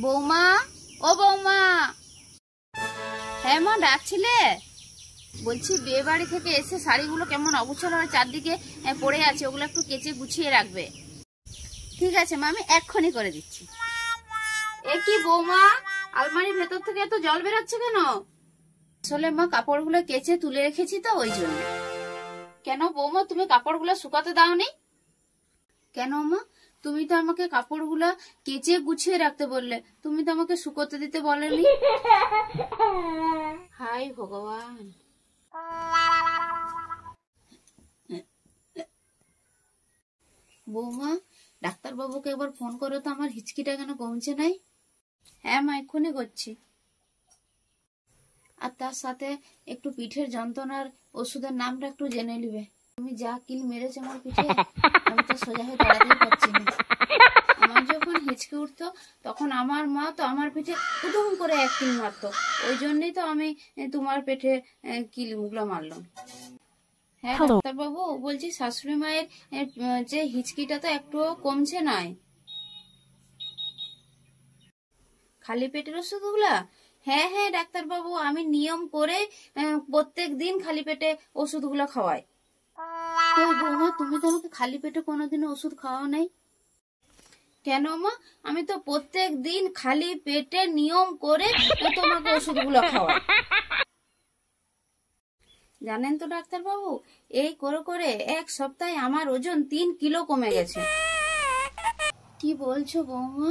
বৌমা, ও বৌমা। হ্যাঁ মা, ডাকছিলে? বলছি বিয়ে বাড়ি থেকে এসে শাড়িগুলো কেমন অগোছালো হয়ে চারদিকে পড়ে আছে, ওগুলো একটু কেচে গুছিয়ে রাখবে। ঠিক আছে মা, আমি এক্ষুনি করে দিচ্ছি। এ কি বৌমা, আলমারির ভেতর থেকে এত জল বেরোচ্ছে কেন? আসলে মা কাপড়গুলো কেচে তুলে রেখেছি তো, ওই জন্য। কেন বৌমা, তুমি কাপড়গুলো শুকাতে দাওনি কেন? মা তুমি তো আমাকে কাপড়গুলা কেচে গুছিয়ে রাখতে বললে, তুমি তো আমাকে শুকোতে দিতে বলেনি। হাই ভগবান। বৌমা, ডাক্তারবাবুকে একবার ফোন করো তো, আমার হিচকিটা কেন কমছে নাই। হ্যাঁ মা, এক্ষুনি করছি। আর তার সাথে একটু পিঠের যন্ত্রণার ওষুধের নামটা একটু জেনে নিবে। তুমি যা কিল মেরেছে আমার পিঠে, আমি তো সোজা হয়ে দাঁড়াতেই পারছি না। আমার যখন হিচকি উঠতো তখন আমার মা তো আমার পিঠে উদুম করে এক কিল মারতো, ওই জন্যই তো আমি তোমার পেটে কিলগুলো মারলাম। হ্যাঁ ডাক্তারবাবু, বলছি শাশুড়ি মায়ের যে হিচকিটা তো একটুও কমছে নাই। খালি পেটের ওষুধগুলা? হ্যাঁ হ্যাঁ ডাক্তারবাবু, আমি নিয়ম করে প্রত্যেক দিন খালি পেটে ওষুধগুলো খাওয়াই। কই বৌমা, তুমি তো আমাকে খালি পেটে কোনোদিনও ওষুধ খাওয়াও নাই। কেন মা, আমি তো প্রত্যেক দিন খালি পেটে নিয়ম করে তোমাকে ওষুধগুলো খাওয়াই। জানেন তো ডাক্তারবাবু, এই করে করে এক সপ্তাহে আমার ওজন 3 কিলো কমে গেছে। কি বলছো বৌমা?